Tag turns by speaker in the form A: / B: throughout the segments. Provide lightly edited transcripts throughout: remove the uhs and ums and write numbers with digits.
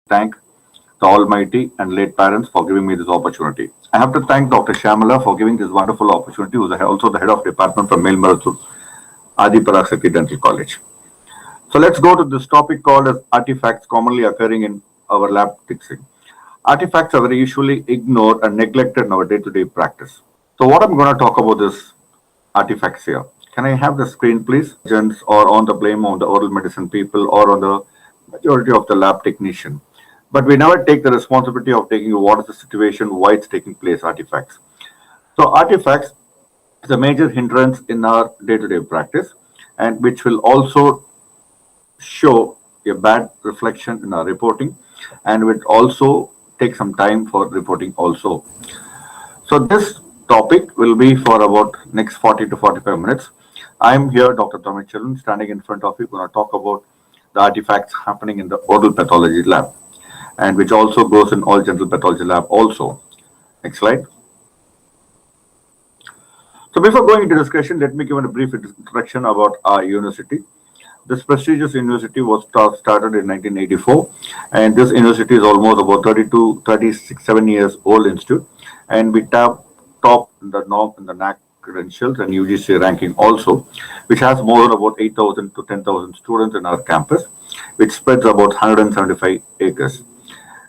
A: thank the Almighty and late parents for giving me this opportunity. I have to thank Dr. Shamala for giving this wonderful opportunity, who is also the head of department from Melmarathur, Adi Parasakti Dental College. So let's go to this topic called as artifacts commonly occurring in our lab fixing. Artifacts are very usually ignored and neglected in our day-to-day practice. So what I'm going to talk about is artifacts here. Can I have the screen, please? Agents or on the blame on the oral medicine people or on the majority of the lab technician. But we never take the responsibility of taking what is the situation, why it's taking place, artifacts. So artifacts is a major hindrance in our day-to-day practice, and which will also show a bad reflection in our reporting, and will also take some time for reporting also. So this topic will be for about next 40 to 45 minutes. I'm here, Dr. Tommy Chelun, standing in front of you, going to talk about the artifacts happening in the oral pathology lab, and which also goes in all general pathology lab also. Next slide. So before going into discussion, let me give a brief introduction about our university. This prestigious university was started in 1984, and this university is almost about 32, 36, 7 years old institute, and we top in the norm in the NAC credentials and UGC ranking also, which has more than about 8,000 to 10,000 students in our campus, which spreads about 175 acres.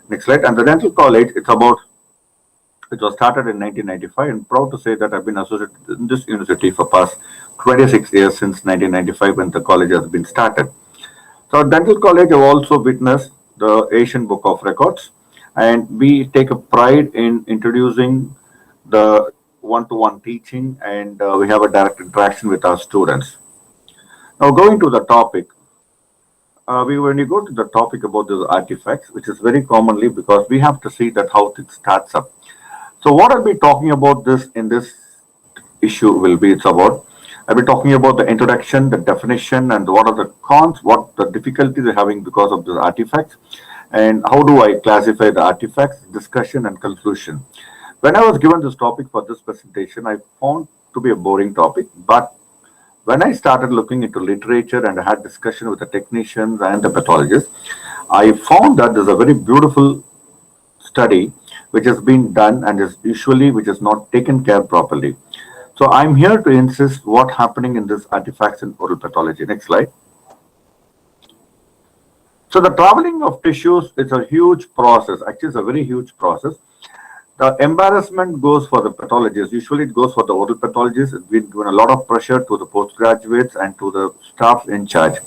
A: Next slide. And the dental college, it was started in 1995, and proud to say that I've been associated in this university for past 26 years since 1995 when the college has been started. So dental college have also witnessed the Asian Book of Records, and we take a pride in introducing the one-to-one teaching, and we have a direct interaction with our students. Now going to the topic, when you go to the topic about the artifacts, which is very commonly because we have to see that how it starts up. So what I'll be talking about this in this issue will be I'll be talking about the introduction, the definition, and what are the cons, what the difficulties they're having because of the artifacts, and how do I classify the artifacts, discussion, and conclusion. When I was given this topic for this presentation, I found to be a boring topic, but when I started looking into literature and I had discussion with the technicians and the pathologists, I found that there's a very beautiful study which has been done and is usually which is not taken care properly. So I'm here to insist what's happening in this artifacts in oral pathology. Next slide. So the traveling of tissues is a huge process. Actually, it's a very huge process. The embarrassment goes for the pathologists. Usually it goes for the oral pathologists. It's been given a lot of pressure to the postgraduates and to the staff in charge.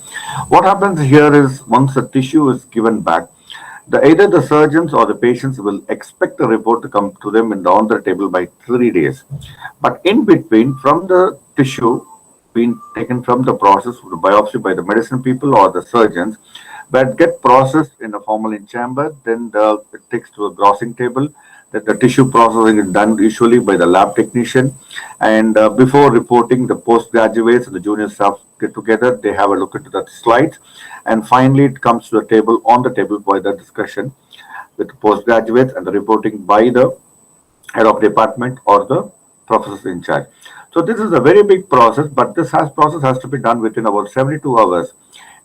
A: What happens here is once the tissue is given back, either the surgeons or the patients will expect the report to come to them on the table by 3 days. But in between, from the tissue being taken from the process of the biopsy by the medicine people or the surgeons, that get processed in a formalin chamber, then it takes to a grossing table. That the tissue processing is done usually by the lab technician, and before reporting, the postgraduates and the junior staff get together, they have a look into the slides, and finally it comes to the table by the discussion with the postgraduates and the reporting by the head of department or the professors in charge. So this is a very big process, but this process has to be done within about 72 hours.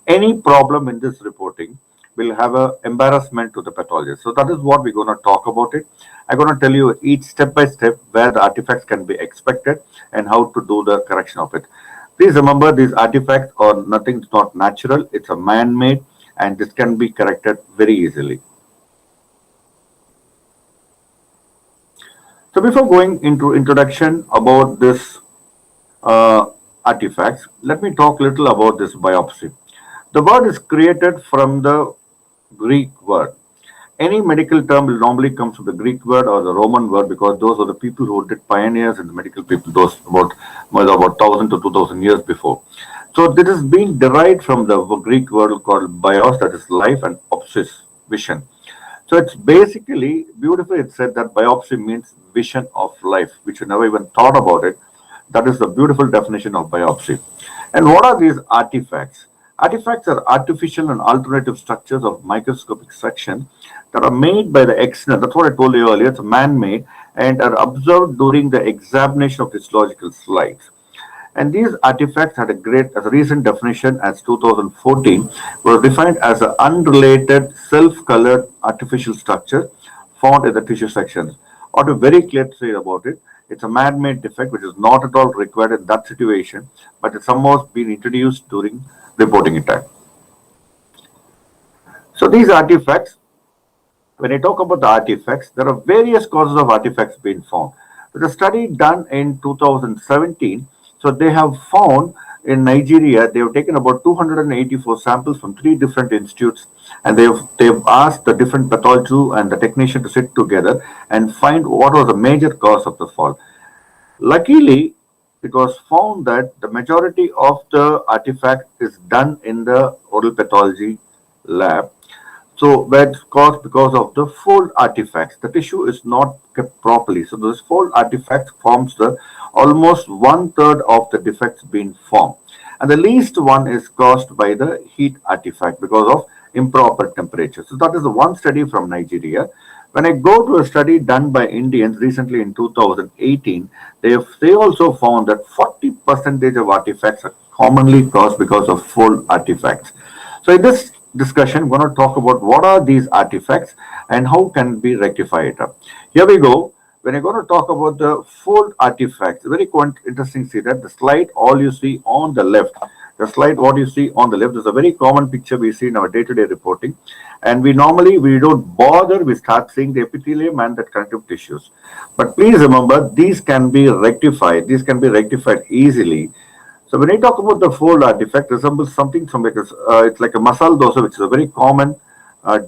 A: Any problem in this reporting will have an embarrassment to the pathologist. So that is what we're going to talk about it. I'm going to tell you each step by step where the artifacts can be expected and how to do the correction of it. Please remember these artifacts are nothing, it's not natural, it's a man-made, and this can be corrected very easily. So before going into introduction about this artifacts, let me talk a little about this biopsy. The word is created from the Greek word. Any medical term will normally come from the Greek word or the Roman word because those are the people who did pioneers in the medical people, those about 1,000 to 2,000 years before. So this is being derived from the Greek word called bios, that is life, and opsis, vision. So it's basically beautifully it said that biopsy means vision of life, which you never even thought about it. That is the beautiful definition of biopsy. And what are these artifacts? Artifacts are artificial and alternative structures of microscopic section that are made by the external. That's what I told you earlier. It's man-made and are observed during the examination of histological slides. And these artifacts had as a recent definition as 2014, was defined as an unrelated self-colored artificial structure found in the tissue sections. Or to very clear to say about it, it's a man-made defect which is not at all required in that situation, but it's somehow been introduced during reporting time. So these artifacts, when I talk about the artifacts, there are various causes of artifacts being found. There's a study done in 2017. So they have found in Nigeria, they have taken about 284 samples from three different institutes, and they've asked the different pathology and the technician to sit together and find what was the major cause of the fall. Luckily, it was found that the majority of the artifact is done in the oral pathology lab. So that's caused because of the fold artifacts. The tissue is not kept properly. So this fold artifact forms the almost one third of the defects being formed. And the least one is caused by the heat artifact because of improper temperature. So that is the one study from Nigeria. When I go to a study done by Indians recently in 2018, they also found that 40% of artifacts are commonly caused because of fold artifacts. So in this discussion, we're going to talk about what are these artifacts and how can we rectify it. Here we go. When you're going to talk about the fold artifacts, very quite interesting to see that the slide, all you see on the left, the slide, what you see on the left is a very common picture we see in our day-to-day reporting. And we don't bother, we start seeing the epithelium and the connective tissues. But please remember, these can be rectified. These can be rectified easily. So when I talk about the fold artifact, resembles something from like it's like a masala dosa, which is a very common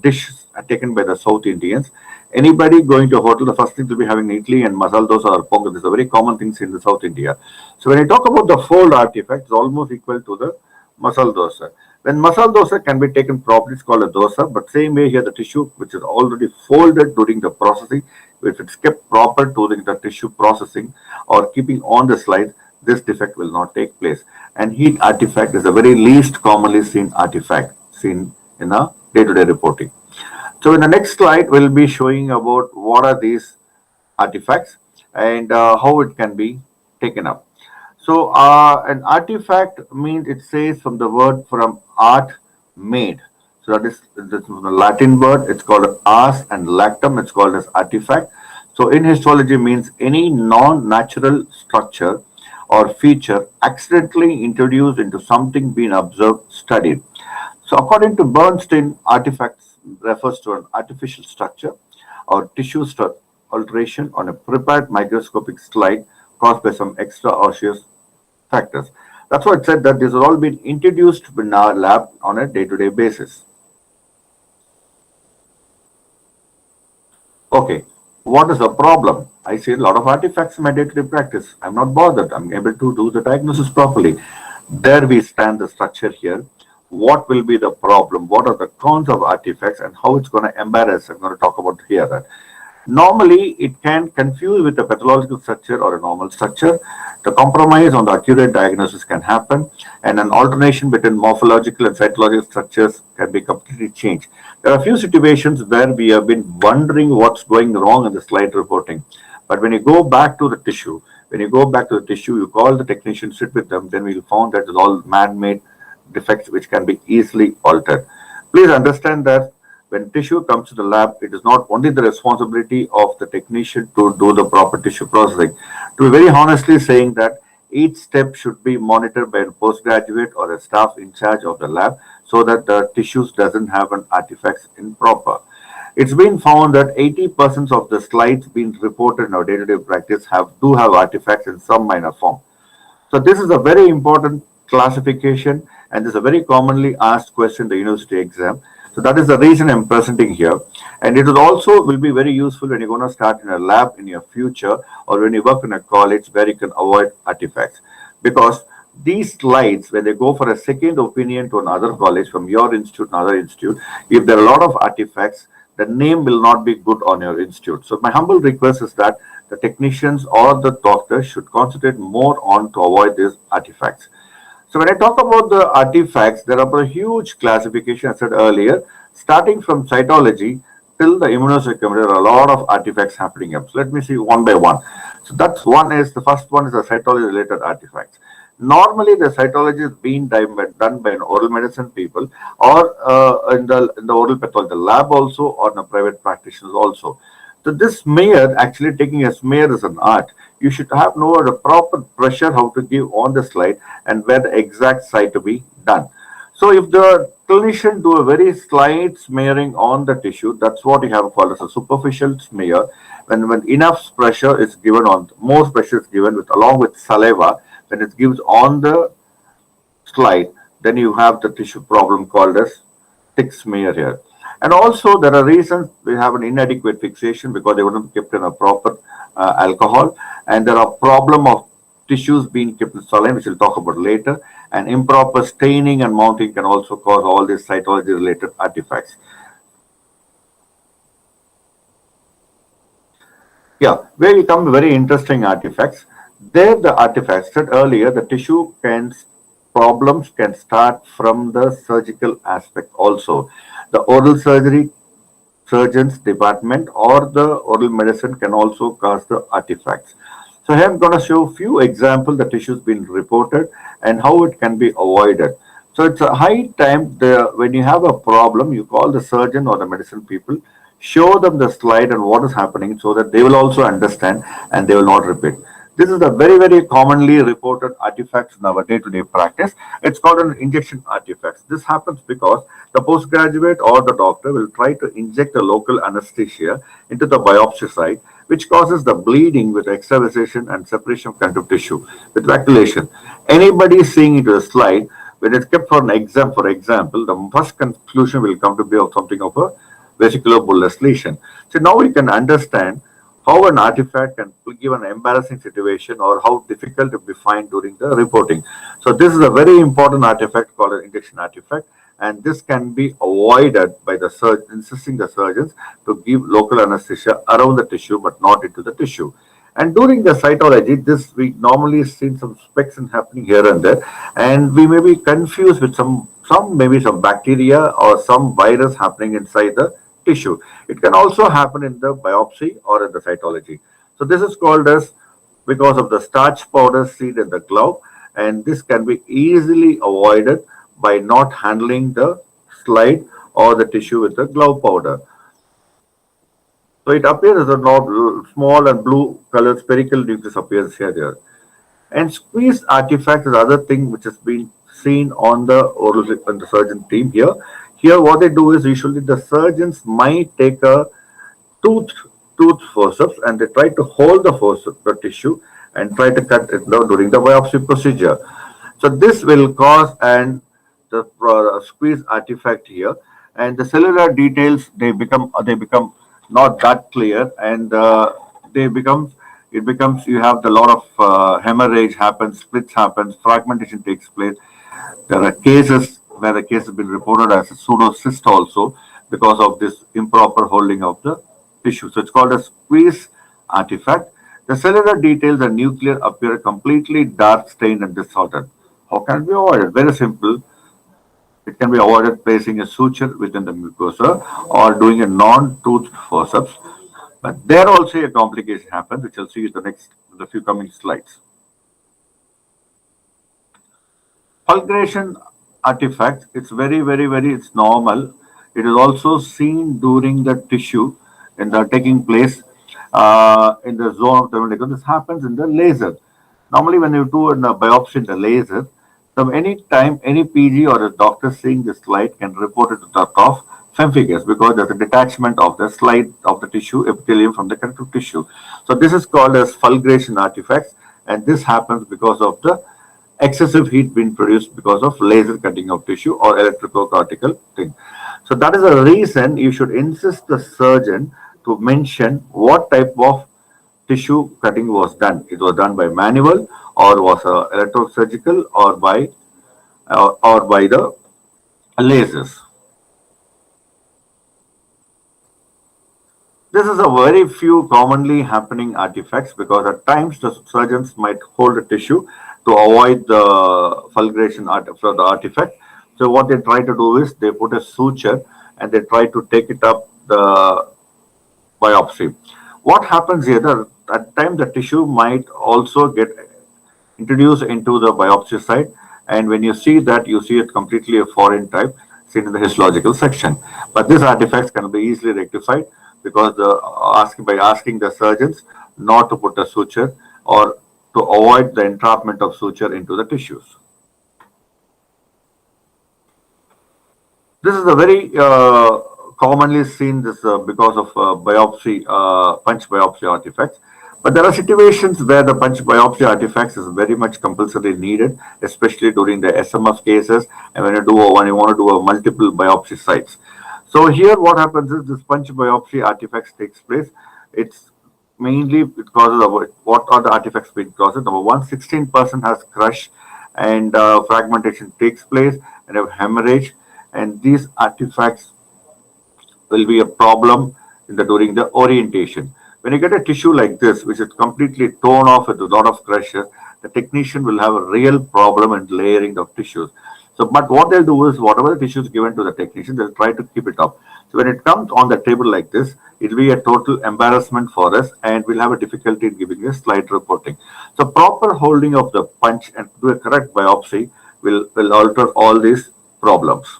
A: dish taken by the South Indians. Anybody going to a hotel, the first thing to be having idli and masala dosa or pongal. These are very common things in the South India. So when I talk about the fold artifact, it's almost equal to the masala dosa. When masala dosa can be taken properly, it's called a dosa. But same way here, the tissue which is already folded during the processing, if it's kept proper during the tissue processing or keeping on the slide, this defect will not take place. And heat artifact is the very least commonly seen artifact seen in a day-to-day reporting. So in the next slide, we'll be showing about what are these artifacts and how it can be taken up. So an artifact means it says from the word from art made. So that is the Latin word. It's called ars and lactum. It's called as artifact. So in histology means any non-natural structure or feature accidentally introduced into something being observed, studied. So according to Bernstein, artifacts refers to an artificial structure or tissue alteration on a prepared microscopic slide caused by some extra-osseous factors. That's why it said that these have all been introduced in our lab on a day-to-day basis. Okay, what is the problem? I see a lot of artifacts in my day-to-day practice. I'm not bothered. I'm able to do the diagnosis properly. There we stand the structure here. What will be the problem? What are the cons of artifacts and how it's going to embarrass? I'm going to talk about here. Normally, it can confuse with a pathological structure or a normal structure. The compromise on the accurate diagnosis can happen, and an alternation between morphological and cytological structures can be completely changed. There are a few situations where we have been wondering what's going wrong in the slide reporting. But when you go back to the tissue, you call the technician, sit with them, then we'll find that it's all man-made defects which can be easily altered. Please understand that when tissue comes to the lab, it is not only the responsibility of the technician to do the proper tissue processing. To be very honestly saying that each step should be monitored by a postgraduate or a staff in charge of the lab so that the tissues doesn't have an artifacts improper. It's been found that 80% of the slides being reported in our day-to-day practice do have artifacts in some minor form. So this is a very important classification and this is a very commonly asked question in the university exam. So that is the reason I'm presenting here. And it will be very useful when you're going to start in a lab in your future or when you work in a college where you can avoid artifacts. Because these slides, when they go for a second opinion to another college from your institute, another institute, if there are a lot of artifacts, the name will not be good on your institute. So my humble request is that the technicians or the doctors should concentrate more on to avoid these artifacts. So when I talk about the artifacts, there are a huge classification, I said earlier, starting from cytology till the immunohistochemistry, there are a lot of artifacts happening up. So let me see one by one. So the first one is the cytology related artifacts. Normally, the cytology is being done by an oral medicine people, or in the oral pathology lab also, or in the private practitioners also. So this smear, actually taking a smear is an art. You should have know the proper pressure how to give on the slide and where the exact site to be done. So if the clinician do a very slight smearing on the tissue, that's what you have called as a superficial smear. When enough pressure is given on, more pressure is given with along with saliva, when it gives on the slide, then you have the tissue problem called as thick smear here. And also there are reasons we have an inadequate fixation because they wouldn't kept in a proper alcohol, and there are problem of tissues being kept in saline, which we'll talk about later, and improper staining and mounting can also cause all these cytology related artifacts. Yeah, where you come to very interesting artifacts. There, the artifacts said earlier, the tissue can problems can start from the surgical aspect also. The oral surgery surgeon's department or the oral medicine can also cause the artifacts. So here I'm going to show a few examples the tissues been reported and how it can be avoided. So it's a high time when you have a problem, you call the surgeon or the medicine people, show them the slide and what is happening so that they will also understand and they will not repeat. This is a very, very commonly reported artifacts in our day-to-day practice. It's called an injection artifacts. This happens because the postgraduate or the doctor will try to inject a local anesthesia into the biopsy site, which causes the bleeding with extravasation and separation of connective tissue with vacillation. Anybody seeing into the slide, when it's kept for an exam, for example, the first conclusion will come to be of something of a vesicular bullous lesion. So now we can understand how an artifact can give an embarrassing situation or how difficult to be found during the reporting. So this is a very important artifact called an injection artifact, and this can be avoided by the surgeon, insisting the surgeons to give local anesthesia around the tissue but not into the tissue. And during the cytology, this we normally see some specks happening here and there, and we may be confused with some maybe some bacteria or some virus happening inside the tissue. It can also happen in the biopsy or in the cytology. So this is called as because of the starch powder seed in the glove, and this can be easily avoided by not handling the slide or the tissue with the glove powder. So it appears as a small and blue colored spherical nucleus appears here. And squeeze artifact is the other thing which has been seen on the oral on the surgeon team here. Here, what they do is usually the surgeons might take a tooth tooth forceps and they try to hold the forceps, the tissue, and try to cut it down during the biopsy procedure. So this will cause and the squeeze artifact here, and the cellular details they become not that clear, and they become it becomes you have the lot of hemorrhage happens, splits happens, fragmentation takes place. There are cases where the case has been reported as a pseudocyst also because of this improper holding of the tissue. So it's called a squeeze artifact. The cellular details and nuclear appear completely dark, stained, and disordered. How can it be avoided? Very simple. It can be avoided placing a suture within the mucosa or doing a non-tooth forceps. But there also a complication happens, which I'll see in the few coming slides. Fulguration artifact, it's very, it's normal. It is also seen during the tissue in the taking place in the zone of the this happens in the laser. Normally, when you do a biopsy in the laser, so any time any PG or a doctor seeing the slide can report it to the of pemphigus because there's a detachment of the slide of the tissue epithelium from the connective tissue. So this is called as fulguration artifacts, and this happens because of the excessive heat being produced because of laser cutting of tissue or electrocortical thing. So that is the reason you should insist the surgeon to mention what type of tissue cutting was done. It was done by manual or was electrosurgical or by the lasers. This is a very few commonly happening artifacts because at times the surgeons might hold a tissue to avoid the fulguration for the artifact. So what they try to do is they put a suture and they try to take it up the biopsy. What happens here? At times the tissue might also get introduced into the biopsy site. And when you see that, you see it completely a foreign type seen in the histological section. But these artifacts can be easily rectified because by asking the surgeons not to put a suture or to avoid the entrapment of suture into the tissues. This is a very commonly seen this because of punch biopsy artifacts. But there are situations where the punch biopsy artifacts is very much compulsory needed, especially during the SMF cases and when you want to do a multiple biopsy sites. So here what happens is this punch biopsy artifacts takes place. It's mainly it causes what are the artifacts being caused? Number one, 16% has crush and fragmentation takes place and have hemorrhage, and these artifacts will be a problem during the orientation. When you get a tissue like this, which is completely torn off with a lot of crushes, the technician will have a real problem in layering of tissues. So, but what they'll do is whatever the tissue is given to the technician, they'll try to keep it up. So when it comes on the table like this, it will be a total embarrassment for us, and we'll have a difficulty in giving a slide reporting. So proper holding of the punch and do a correct biopsy will alter all these problems.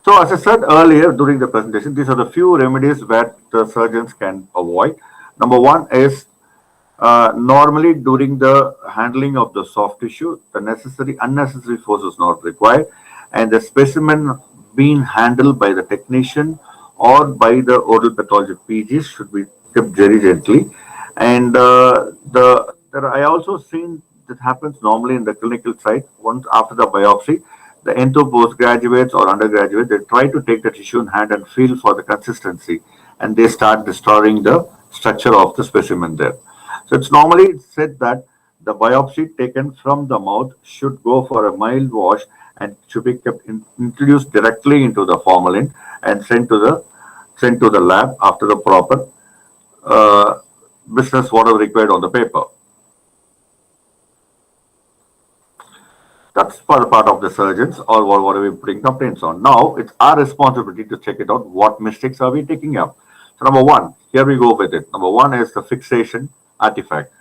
A: So as I said earlier during the presentation, these are the few remedies that the surgeons can avoid. Number one is normally during the handling of the soft tissue, the unnecessary force is not required, and the specimen being handled by the technician or by the oral pathology PGs should be kept very gently. And I also seen that happens normally in the clinical site once after the biopsy. The entho postgraduates or undergraduates, they try to take the tissue in hand and feel for the consistency, and they start destroying the structure of the specimen there. So it's normally said that the biopsy taken from the mouth should go for a mild wash and should be introduced directly into the formalin and sent to the lab after the proper uh, business what is required on the paper. That's for the part of the surgeons or what are we putting complaints on. Now it's our responsibility to check it out. What mistakes are we taking up? So number one, here we go with it. Number one is the fixation artifact.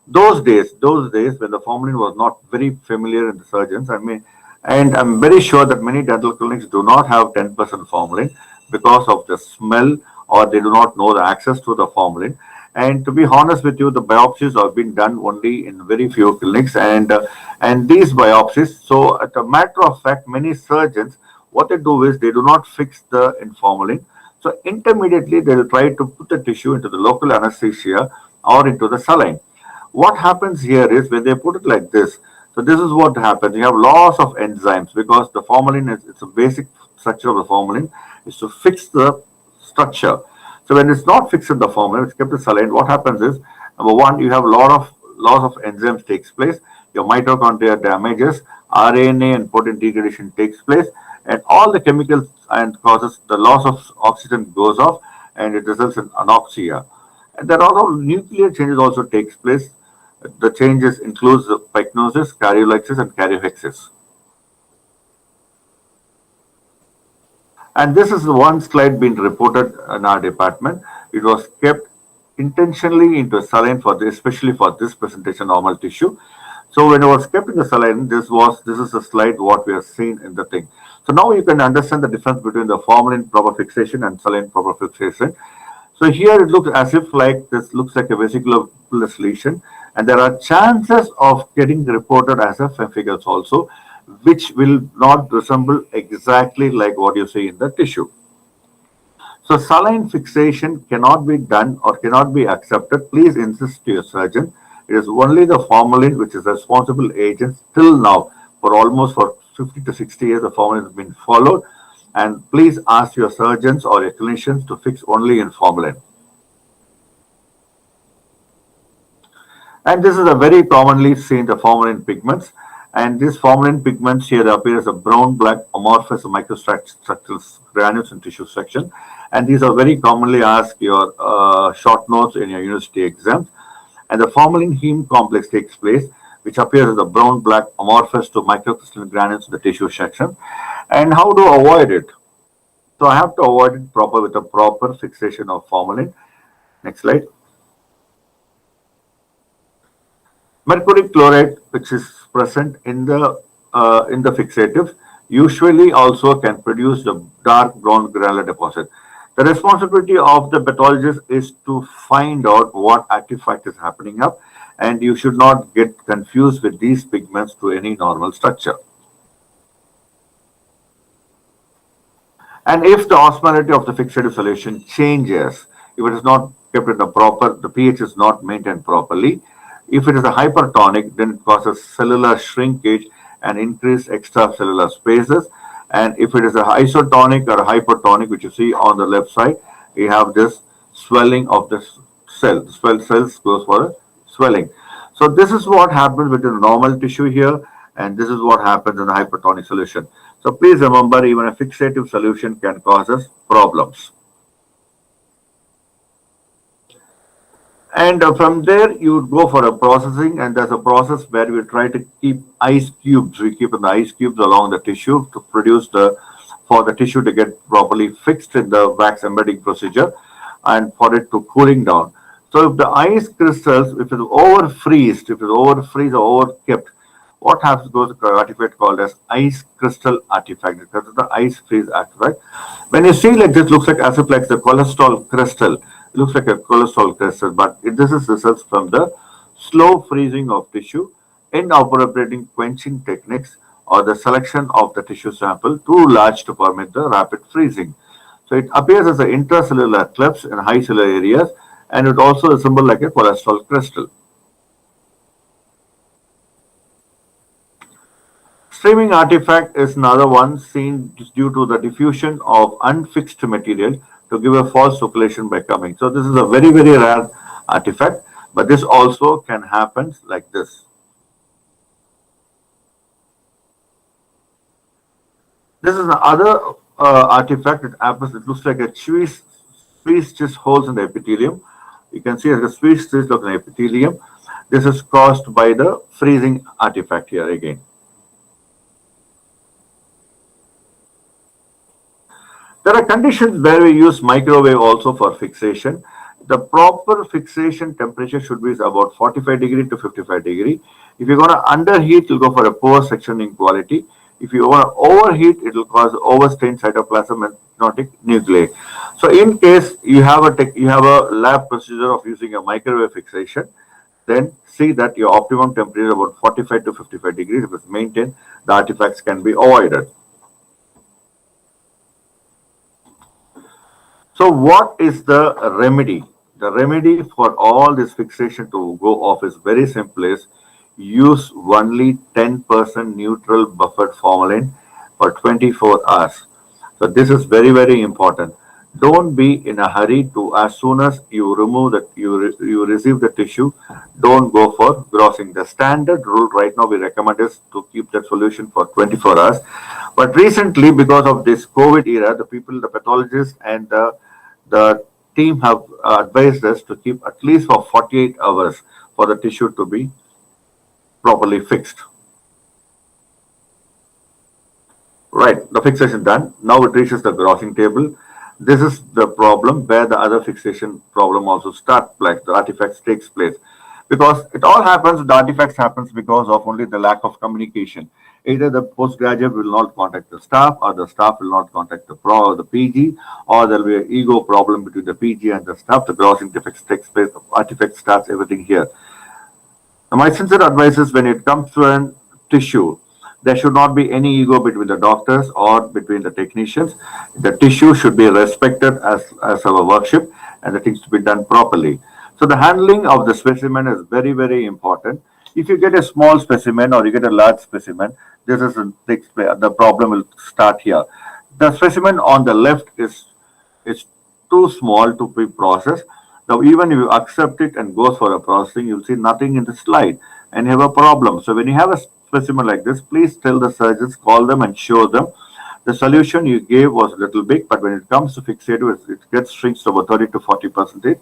A: Those days when the formalin was not very familiar in the surgeons, and I'm very sure that many dental clinics do not have 10% formalin because of the smell or they do not know the access to the formalin. And to be honest with you, the biopsies have been done only in very few clinics, and these biopsies. So, as a matter of fact, many surgeons what they do is they do not fix the formalin. So, intermediately they will try to put the tissue into the local anesthesia or into the saline. What happens here is when they put it like this. So, this is what happens. You have loss of enzymes because the formalin is it's a basic structure of the formalin is to fix the structure. So when it's not fixed in the formula, it's kept in saline, what happens is, number one, you have a lot of loss of enzymes takes place, your mitochondria damages, RNA and protein degradation takes place, and all the chemicals and causes the loss of oxygen goes off, and it results in anoxia. And there are also nuclear changes also takes place. The changes includes the pycnosis, karyolysis, and karyohexis. And this is the one slide being reported in our department. It was kept intentionally into saline for this, especially for this presentation normal tissue. So when it was kept in the saline, this is a slide what we have seen in the thing. So now you can understand the difference between the formalin proper fixation and saline proper fixation. So here it looks as if like this looks like a vesicular lesion, and there are chances of getting reported as a pemphigus also, which will not resemble exactly like what you see in the tissue. So saline fixation cannot be done or cannot be accepted. Please insist to your surgeon. It is only the formalin which is responsible agent till now for almost for 50 to 60 years the formalin has been followed, and please ask your surgeons or your clinicians to fix only in formalin. And this is a very commonly seen the formalin pigments. And these formalin pigments here appear as a brown-black amorphous microstructural granules in tissue section. And these are very commonly asked your short notes in your university exams. And the formalin heme complex takes place, which appears as a brown-black amorphous to microcrystalline granules in the tissue section. And how to avoid it? So I have to avoid it with a proper fixation of formalin. Next slide. Mercury chloride, which is present in the fixatives, usually also can produce the dark brown granular deposit. The responsibility of the pathologist is to find out what artifact is happening up, and you should not get confused with these pigments to any normal structure. And if the osmolarity of the fixative solution changes, if it is not kept in the proper, the pH is not maintained properly. If it is a hypertonic, then it causes cellular shrinkage and increased extracellular spaces. And if it is a isotonic or a hypertonic, which you see on the left side, we have this swelling of the cell. The cells goes for a swelling. So this is what happens with the normal tissue here, and this is what happens in the hypertonic solution. So please remember, even a fixative solution can cause us problems. And from there, you would go for a processing, and there's a process where we try to keep ice cubes. We keep the ice cubes along the tissue to produce for the tissue to get properly fixed in the wax embedding procedure and for it to cooling down. So if the ice crystals, if it's over freeze or over kept, what happens goes to an artifact called as ice crystal artifact. Because of the ice freeze artifact. When you see like this, looks like as if like the cholesterol crystal. It looks like a cholesterol crystal, but this is results from the slow freezing of tissue, inoperating quenching techniques, or the selection of the tissue sample too large to permit the rapid freezing. So it appears as an intracellular clefts in high cellular areas, and it also resembles like a cholesterol crystal. Streaming artifact is another one seen due to the diffusion of unfixed material to give a false circulation by coming. So this is a very, very rare artifact, but this also can happen like this. This is another artifact. It happens. It looks like a Swiss stitch holes in the epithelium. You can see the Swiss stitch of the epithelium. This is caused by the freezing artifact here again. There are conditions where we use microwave also for fixation. The proper fixation temperature should be about 45 degree to 55 degree. If you're going to underheat, you'll go for a poor sectioning quality. If you want to overheat, it will cause overstrained cytoplasm and stenotic nuclei. So in case you have a lab procedure of using a microwave fixation, then see that your optimum temperature is about 45 to 55 degrees. If it's maintained, the artifacts can be avoided. So what is the remedy? The remedy for all this fixation to go off is very simple, is use only 10% neutral buffered formalin for 24 hours. So this is very, very important. Don't be in a hurry to, as soon as you remove that, you receive the tissue, don't go for grossing. The standard rule right now we recommend is to keep that solution for 24 hours. But recently, because of this COVID era, the pathologists and the team have advised us to keep at least for 48 hours for the tissue to be properly fixed. Right, the fixation done. Now it reaches the grossing table. This is the problem where the other fixation problem also starts, like the artifacts takes place. Because it all happens, the artifacts happens because of only the lack of communication. Either the postgraduate will not contact the staff, or the staff will not contact the PG, or there will be an ego problem between the PG and the staff. The grossing defects takes place, the artifact starts, everything here. Now, my sincere advice is, when it comes to a tissue, there should not be any ego between the doctors or between the technicians. The tissue should be respected as our worship, and the things to be done properly. So the handling of the specimen is very, very important. If you get a small specimen or you get a large specimen, this is the problem will start here. The specimen on the left is too small to be processed. Now, even if you accept it and goes for a processing, you'll see nothing in the slide and you have a problem. So when you have a specimen like this, please tell the surgeons, call them and show them. The solution you gave was a little big, but when it comes to fixative, it gets shrinks to about 30 to 40%.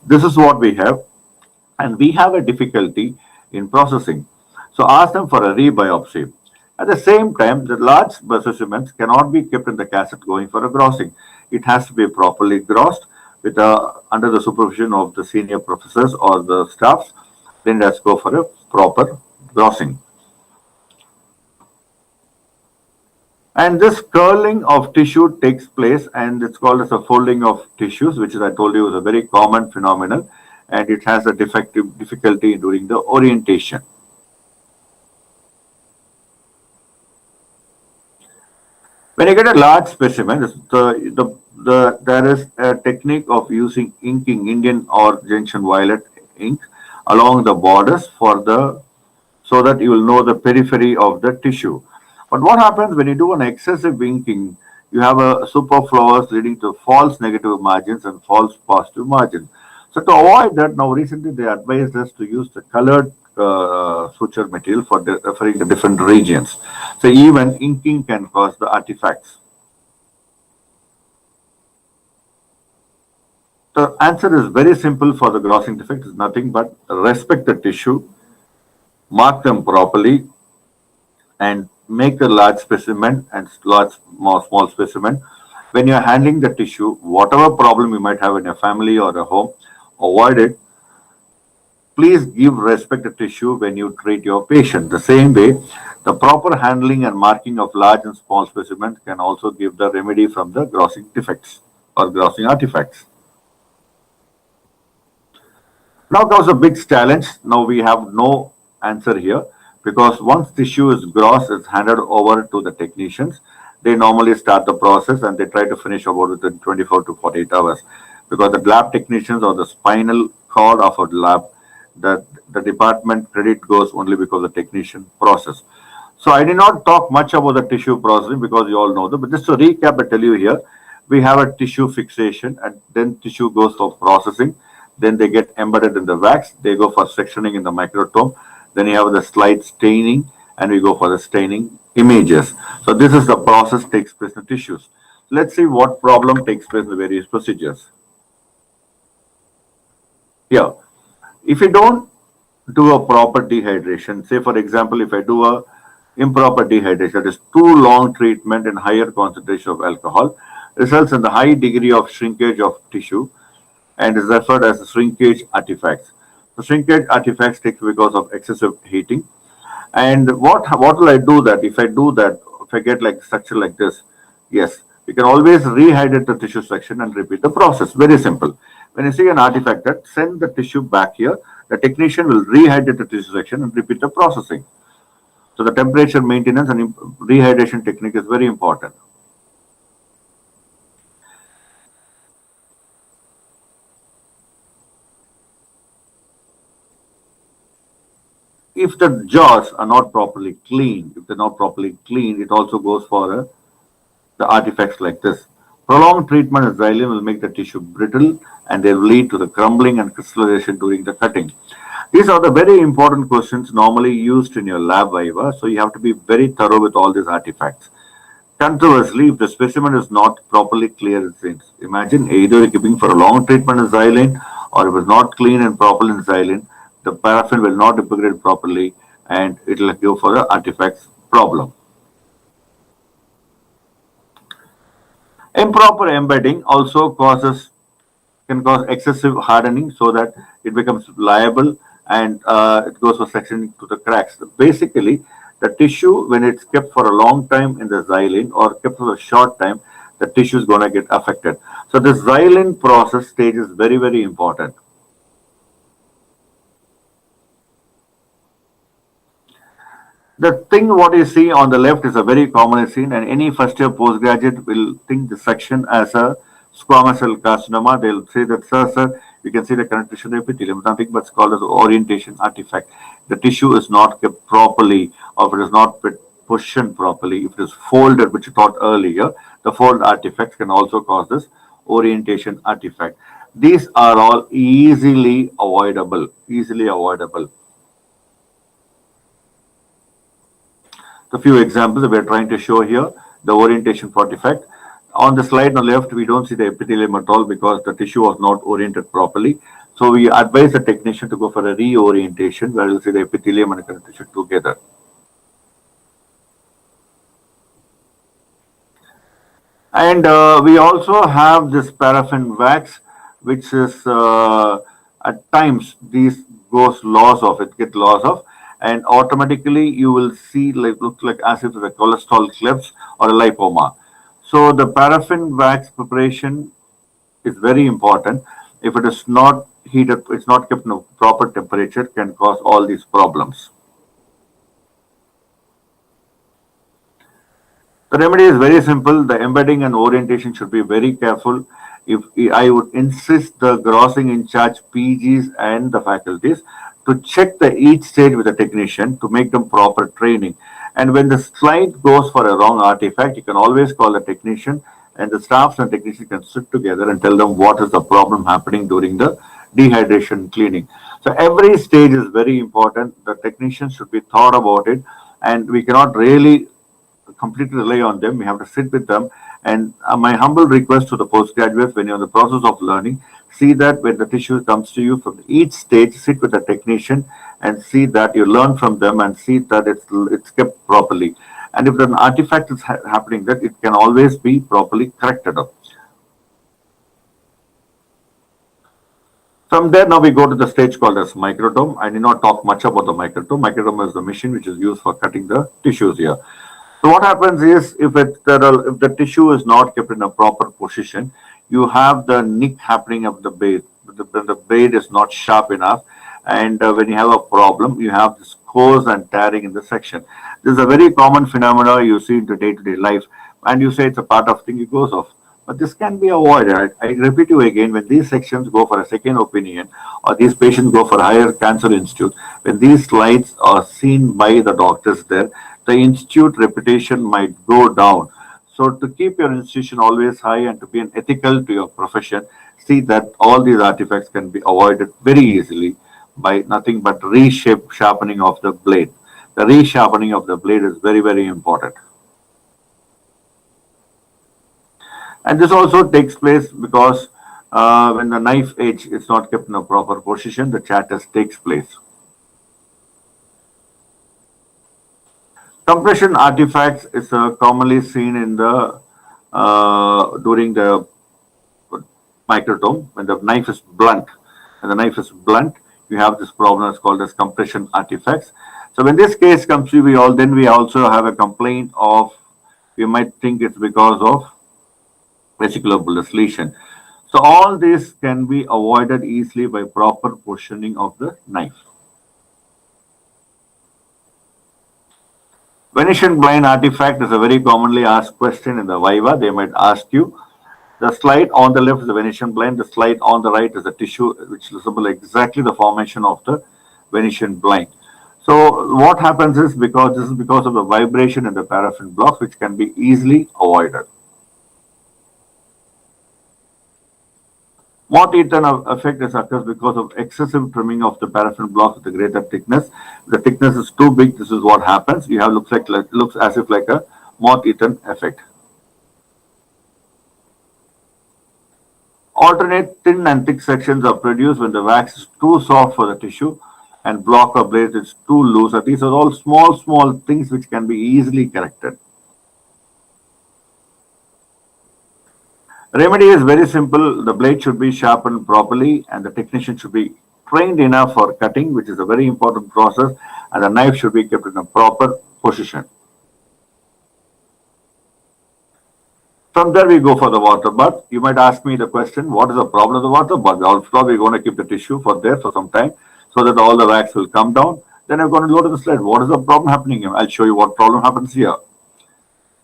A: This is what we have, and we have a difficulty in processing. So ask them for a rebiopsy. At the same time, the large specimens cannot be kept in the cassette going for a grossing. It has to be properly grossed with under the supervision of the senior professors or the staffs. then let's go for a proper grossing. And this curling of tissue takes place, and it's called as a folding of tissues, which is, I told you, is a very common phenomenon, and it has a difficulty during the orientation. When you get a large specimen, there is a technique of using inking Indian or gentian violet ink along the borders so that you will know the periphery of the tissue. But what happens when you do an excessive inking? You have a superfluous leading to false negative margins and false positive margins. So to avoid that, now recently they advised us to use the colored suture material for referring to different regions. So even inking can cause the artifacts. The answer is very simple for the grossing defect. Is nothing but respect the tissue, mark them properly, and make a large specimen and small specimen. When you're handling the tissue, whatever problem you might have in your family or a home, avoid it. Please give respect to tissue when you treat your patient. The same way, the proper handling and marking of large and small specimens can also give the remedy from the grossing defects or grossing artifacts. Now comes a big challenge. Now we have no answer here because once tissue is gross, it's handed over to the technicians. They normally start the process and they try to finish about within 24 to 48 hours because the lab technicians or the spinal cord of a lab, the department credit goes only because of the technician process. So I did not talk much about the tissue processing because you all know that. But just to recap, I tell you here, we have a tissue fixation and then tissue goes for processing. Then they get embedded in the wax. They go for sectioning in the microtome. Then you have the slide staining, and we go for the staining images. So this is the process takes place in tissues. Let's see what problem takes place in the various procedures. Here, if you don't do a proper dehydration, say for example, if I do a improper dehydration, that is too long treatment and higher concentration of alcohol, results in the high degree of shrinkage of tissue and is referred as shrinkage artifacts. The shrinkage artifacts take because of excessive heating. And what will I do that if I do that, if I get like structure like this? Yes, you can always rehydrate the tissue section and repeat the process. Very simple. When you see an artifact that send the tissue back here, the technician will rehydrate the tissue section and repeat the processing. So the temperature maintenance and rehydration technique is very important. If the jaws are not properly cleaned, if they're not properly cleaned, it also goes for the artifacts like this. Prolonged treatment of xylene will make the tissue brittle and they will lead to the crumbling and crystallization during the cutting. These are the very important questions normally used in your lab viva, so you have to be very thorough with all these artifacts. Conversely, if the specimen is not properly clear, imagine either you're keeping for a long treatment in xylene or it was not clean and proper in xylene, the paraffin will not integrate properly and it will give for the artifacts problem. Improper embedding also can cause excessive hardening so that it becomes liable and it goes for sectioning to the cracks. Basically, the tissue, when it's kept for a long time in the xylene or kept for a short time, the tissue is going to get affected. So the xylene process stage is very, very important. The thing what you see on the left is a very common scene, and any first year postgraduate will think the section as a squamous cell carcinoma. They'll say that, sir, you can see the connective tissue epithelium, nothing but it's called as orientation artifact. The tissue is not kept properly, or if it is not positioned properly, if it is folded, which you taught earlier, the fold artifacts can also cause this orientation artifact. These are all easily avoidable, The few examples that we're trying to show here, the orientation artifact. On the slide on the left, we don't see the epithelium at all because the tissue was not oriented properly. So we advise the technician to go for a reorientation where you'll see the epithelium and the connective tissue together. And we also have this paraffin wax, which is at times these goes loss of it, get loss of, and automatically you will see like looks like as if the cholesterol clips or a lipoma. So the paraffin wax preparation is very important. If it is not heated, it's not kept in a proper temperature, can cause all these problems. The remedy is very simple. The embedding and orientation should be very careful. If I would insist the grossing in charge PGs and the faculties to check the each stage with the technician to make them proper training. And when the slide goes for a wrong artifact, you can always call the technician, and the staffs and technicians can sit together and tell them what is the problem happening during the dehydration cleaning. So every stage is very important. The technicians should be thought about it, and we cannot really completely rely on them. We have to sit with them. And my humble request to the postgraduates, when you're in the process of learning, see that when the tissue comes to you from each stage, sit with the technician and see that you learn from them and see that it's kept properly. And if an artifact is happening, that it can always be properly corrected up. From there, now we go to the stage called as microtome. I need not talk much about the microtome. Microtome is the machine which is used for cutting the tissues here. So what happens is if if the tissue is not kept in a proper position, you have the nick happening of the blade. The blade is not sharp enough, and when you have a problem, you have this scores and tearing in the section. This is a very common phenomena you see in the day-to-day life, and you say it's a part of thing, it goes off. But this can be avoided. I repeat you again, when these sections go for a second opinion or these patients go for a higher cancer institute, when these slides are seen by the doctors there, the institute reputation might go down. So to keep your institution always high and to be an ethical to your profession, see that all these artifacts can be avoided very easily by nothing but reshape sharpening of the blade. The resharpening of the blade is very, very important. And this also takes place because when the knife edge is not kept in a proper position, the chatters takes place. Compression artifacts is commonly seen in the during the microtome when the knife is blunt. When the knife is blunt, you have this problem that's called as compression artifacts. So when this case comes to we also have a complaint of, we might think it's because of vesicular bullous lesion. So all this can be avoided easily by proper positioning of the knife. Venetian blind artifact is a very commonly asked question in the Viva. They might ask you, the slide on the left is the Venetian blind, the slide on the right is the tissue, which resembles exactly the formation of the Venetian blind. So what happens is this is because of the vibration in the paraffin blocks, which can be easily avoided. Moth-eaten effect occurs because of excessive trimming of the paraffin blocks with a greater thickness. If the thickness is too big, this is what happens. You have looks as if like a moth-eaten effect. Alternate thin and thick sections are produced when the wax is too soft for the tissue and block or blade is too loose. These are all small things which can be easily corrected. Remedy is very simple. The blade should be sharpened properly and the technician should be trained enough for cutting, which is a very important process, and the knife should be kept in a proper position. From there, we go for the water bath. You might ask me the question, what is the problem of the water bath? Also, we're going to keep the tissue for there for some time so that all the wax will come down. Then I'm going to go to the slide. What is the problem happening here? I'll show you what problem happens here.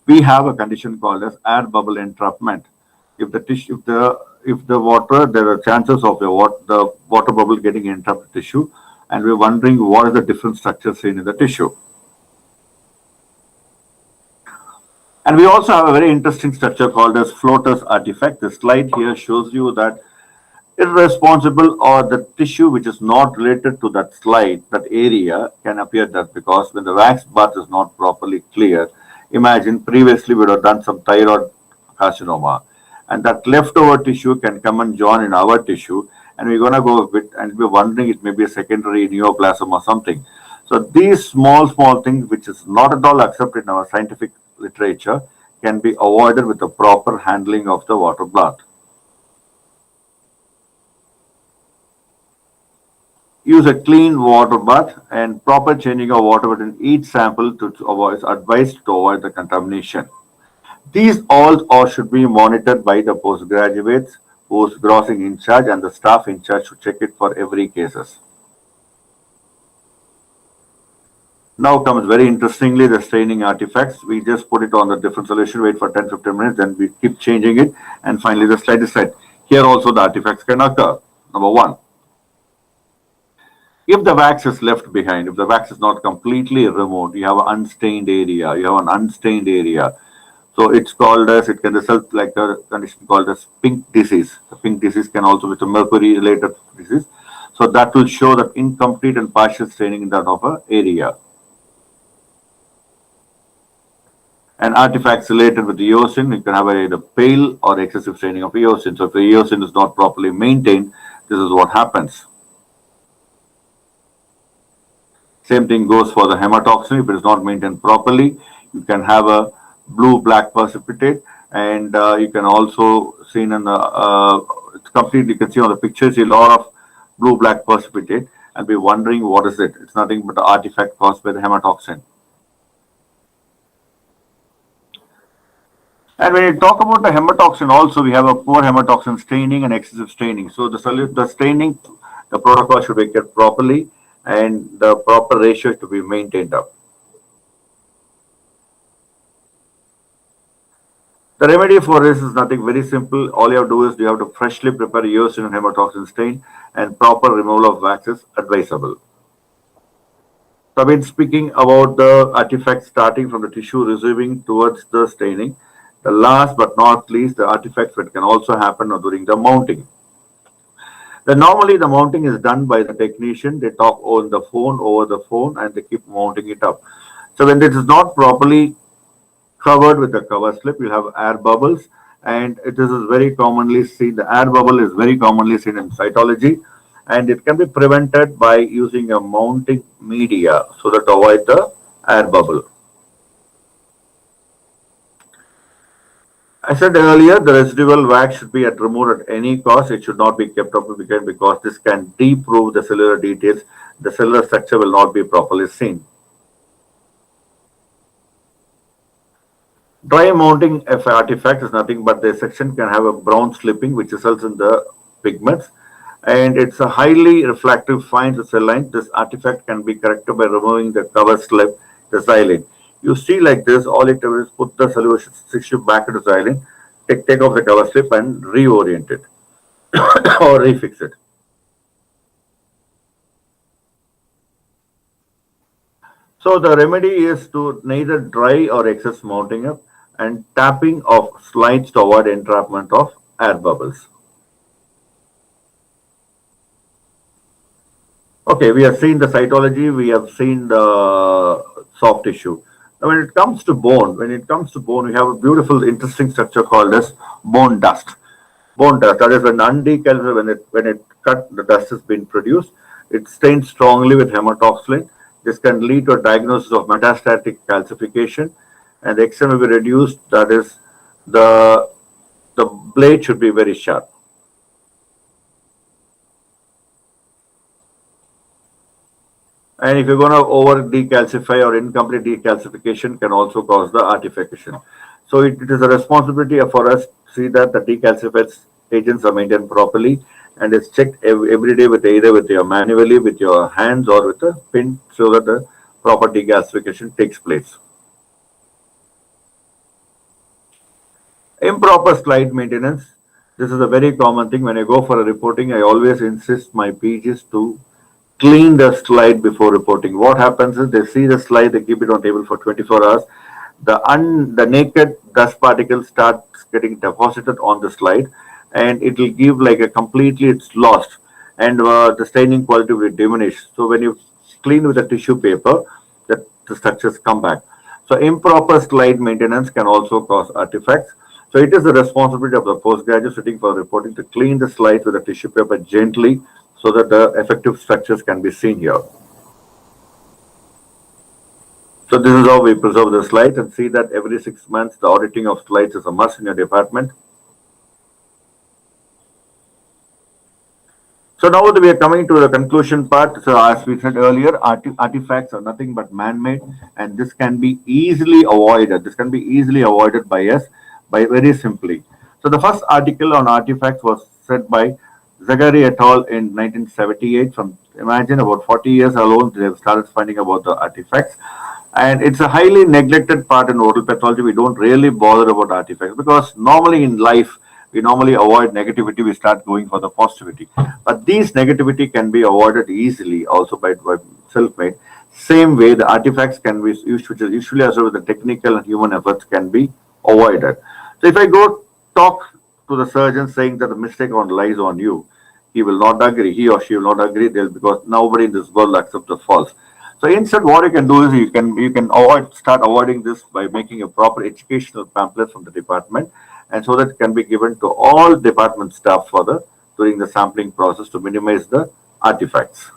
A: We have a condition called as air bubble entrapment. If the tissue, if the water, there are chances of the water bubble getting entrapped the tissue, and we're wondering what is the different structure seen in the tissue. And we also have a very interesting structure called as floaters artifact. The slide here shows you that irresponsible or the tissue which is not related to that slide, that area can appear there because when the wax bath is not properly clear, imagine previously we would have done some thyroid carcinoma, and that leftover tissue can come and join in our tissue, and we're going to go with and we're wondering it may be a secondary neoplasm or something. So these small things which is not at all accepted in our scientific literature can be avoided with the proper handling of the water bath. Use a clean water bath and proper changing of water within each sample to avoid is advised to avoid the contamination. These all or should be monitored by the postgraduates whose grossing in charge and the staff in charge to check it for every cases. Now comes very interestingly the staining artifacts. We just put it on the different solution, wait for 10-15 minutes, then we keep changing it, and finally the slide is set. Here also the artifacts can occur. Number one, if the wax is left behind, if the wax is not completely removed, you have an unstained area, So it's called as, it can result like a condition called as pink disease. The pink disease can also be a mercury related disease. So that will show that incomplete and partial staining in that of an area. And artifacts related with the eosin, you can have either pale or excessive staining of eosin. So if the eosin is not properly maintained, this is what happens. Same thing goes for the hematoxin. If it is not maintained properly, you can have a blue-black precipitate, and you can also see in the completely, you can see on the pictures a lot of blue-black precipitate and be wondering what is it. It's nothing but the artifact caused by the hematoxin. And when you talk about the hematoxin, also we have a poor hematoxin staining and excessive staining. So the staining, the protocol should be kept properly, and the proper ratio to be maintained up. The remedy for this is nothing very simple. All you have to do is you have to freshly prepare eosin and hematoxin stain, and proper removal of wax is advisable. So I've been speaking about the artifacts starting from the tissue receiving towards the staining. The last but not least, the artifacts that can also happen during the mounting. Normally the mounting is done by the technician. They talk on the phone, over the phone, and they keep mounting it up. So when this is not properly covered with the cover slip, you have air bubbles, and this is very commonly seen. The air bubble is very commonly seen in cytology, and it can be prevented by using a mounting media so that to avoid the air bubble. I said earlier, the residual wax should be removed at any cost. It should not be kept up because this can deprove the cellular details. The cellular structure will not be properly seen. Dry mounting of artifact is nothing but the section can have a brown slipping which results in the pigments, and it's a highly refractive fine cell line. This artifact can be corrected by removing the cover slip, the xylene. You see like this, all it does is put the solution tissue back into xylene, take off the cover slip and reorient it or refix it. So the remedy is to neither dry or excess mounting up, and tapping of slides to avoid entrapment of air bubbles. Okay, we have seen the cytology, we have seen the soft tissue. Now, when it comes to bone, we have a beautiful, interesting structure called as bone dust. Bone dust, that is when undecalcified, when it cut, the dust has been produced, it stains strongly with hematoxylin. This can lead to a diagnosis of metastatic calcification, and the extent will be reduced. That is, the blade should be very sharp. And if you're going to over decalcify or incomplete decalcification can also cause the artifaction. So it is a responsibility for us to see that the decalcified agents are maintained properly, and it's checked every day with either with your manually, with your hands, or with a pin, so that the proper decalcification takes place. Improper slide maintenance. This is a very common thing. When I go for a reporting, I always insist my PGs to clean the slide before reporting. What happens is they see the slide, they keep it on table for 24 hours. The naked dust particles starts getting deposited on the slide, and it will give like a completely, it's lost, and the staining quality will diminish. So when you clean with a tissue paper, the structures come back. So improper slide maintenance can also cause artifacts. So it is the responsibility of the postgraduate sitting for reporting to clean the slides with a tissue paper gently, so that the effective structures can be seen here. So this is how we preserve the slides, and see that every 6 months the auditing of slides is a must in your department. So now that we are coming to the conclusion part, so as we said earlier, artifacts are nothing but man-made, and this can be easily avoided. This can be easily avoided by us by very simply. So the first article on artifacts was said by Zagari et al. In 1978. From imagine about 40 years alone, they have started finding about the artifacts, and it's a highly neglected part in oral pathology. We don't really bother about artifacts because normally in life we normally avoid negativity. We start going for the positivity, but these negativity can be avoided easily also by self-made. Same way, the artifacts can be used, which is usually also with the technical and human efforts, can be avoided. So if I go talk to the surgeon saying that the mistake on lies on you, he will not agree. He or she will not agree. They'll, because nobody in this world accepts the false. So instead, what you can do is you can start avoiding this by making a proper educational pamphlet from the department, and so that it can be given to all department staff for the during the sampling process to minimize the artifacts.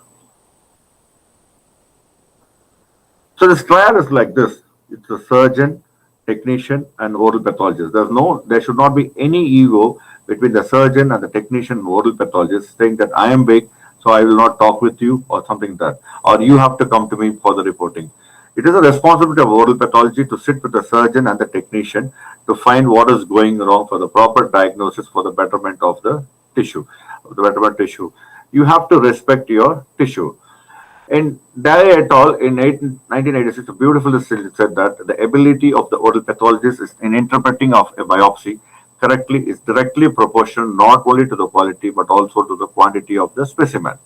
A: So this triad is like this: it's a surgeon, technician, and oral pathologist. There should not be any ego between the surgeon and the technician and oral pathologist saying that I am big, so I will not talk with you or something like that, or you have to come to me for the reporting. It is a responsibility of oral pathology to sit with the surgeon and the technician to find what is going wrong for the proper diagnosis for the betterment of the tissue, You have to respect your tissue. In Dye et al. In 1986, beautifully said that the ability of the oral pathologist is in interpreting of a biopsy correctly is directly proportional not only to the quality but also to the quantity of the specimen.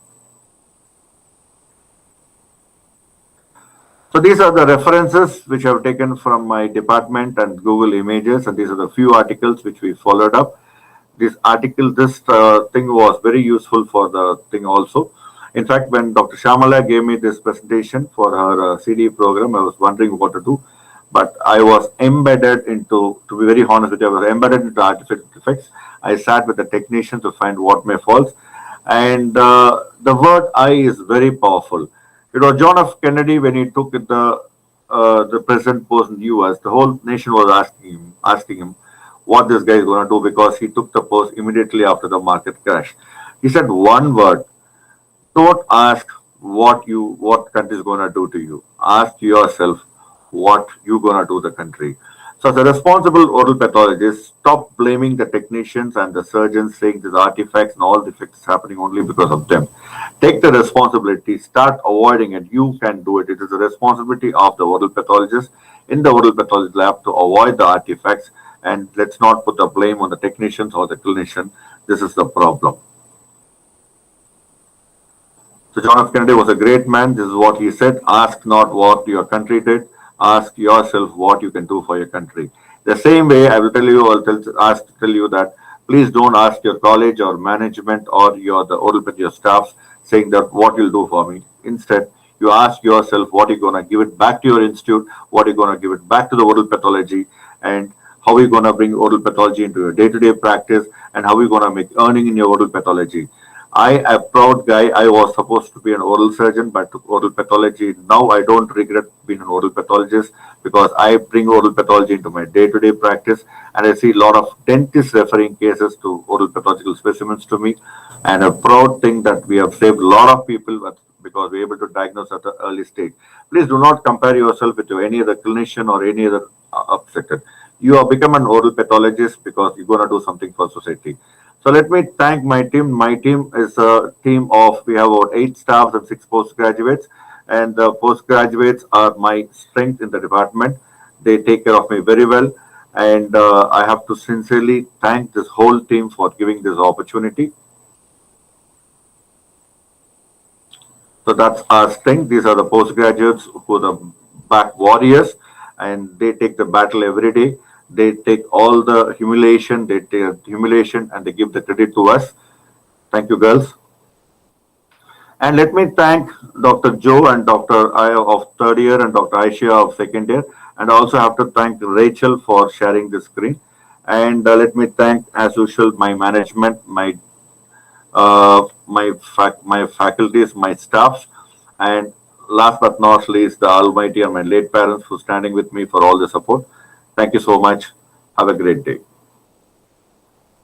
A: So these are the references which I have taken from my department and Google Images, and these are the few articles which we followed up. This thing was very useful for the thing also. In fact, when Dr. Shamala gave me this presentation for her CD program, I was wondering what to do. But I was embedded into, to be very honest with you, I was embedded into artificial effects. I sat with the technician to find what may false. And the word I is very powerful. It was John F. Kennedy when he took the president post in the US. The whole nation was asking him what this guy is going to do because he took the post immediately after the market crash. He said one word: don't ask what country is going to do to you. Ask yourself what you going to do the country. So, as a responsible oral pathologist, stop blaming the technicians and the surgeons, saying these artifacts and all the effects happening only because of them. Take the responsibility. Start avoiding it. You can do it. It is the responsibility of the oral pathologist in the oral pathology lab to avoid the artifacts. And let's not put the blame on the technicians or the clinician. This is the problem. So John F. Kennedy was a great man. This is what he said: ask not what your country did, ask yourself what you can do for your country. The same way, I will tell you, tell you that please don't ask your college or management or your staffs saying that what you'll do for me. Instead, you ask yourself what you're going to give it back to your institute, what you're going to give it back to the oral pathology, and how we're going to bring oral pathology into your day-to-day practice, and how we're going to make earning in your oral pathology. A proud guy. I was supposed to be an oral surgeon, but took oral pathology. Now I don't regret being an oral pathologist because I bring oral pathology into my day-to-day practice, and I see a lot of dentists referring cases to oral pathological specimens to me. And a proud thing that we have saved a lot of people because we're able to diagnose at an early stage. Please do not compare yourself with any other clinician or any other sector. You have become an oral pathologist because you're going to do something for society. So let me thank my team. My team is a team of, we have about 8 staffs and 6 postgraduates. And the postgraduates are my strength in the department. They take care of me very well. And I have to sincerely thank this whole team for giving this opportunity. So that's our strength. These are the postgraduates who are the back warriors, and they take the battle every day. They take all the humiliation, and they give the credit to us. Thank you, girls. And let me thank Dr. Joe and Dr. I of third year and Dr. Aisha of second year. And I also have to thank Rachel for sharing the screen. And let me thank, as usual, my management, my faculties, my staffs, and last but not least, the Almighty and my late parents who are standing with me for all the support. Thank you so much. Have a great day.